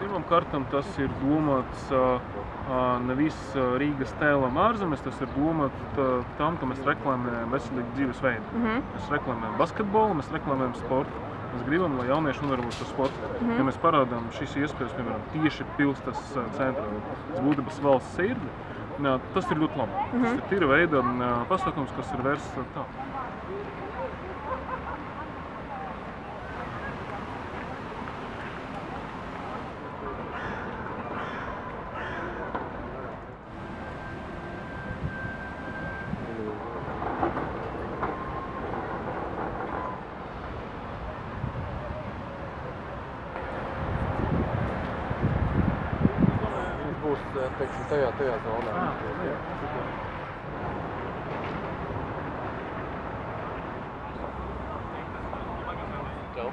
Pirmkārt, tas ir domāts nevis Rīgas tēlam ārzemēs, tas ir domāts tam, ka mēs reklamējam veselīgu dzīvesveidu. Mēs reklamējam basketbolu, mēs reklamējam sportu. Mēs gribam, lai jaunieši nodarbojas ar sportu. Ja mēs parādām šīs iespējas, piemēram, tieši pilstas centrā, būtības valsts sirdi, tas ir ļoti labi. Tas ir tīra veida pasākums, kas ir vērsts tā. Būs, teiksim, tajā zonā. Čau.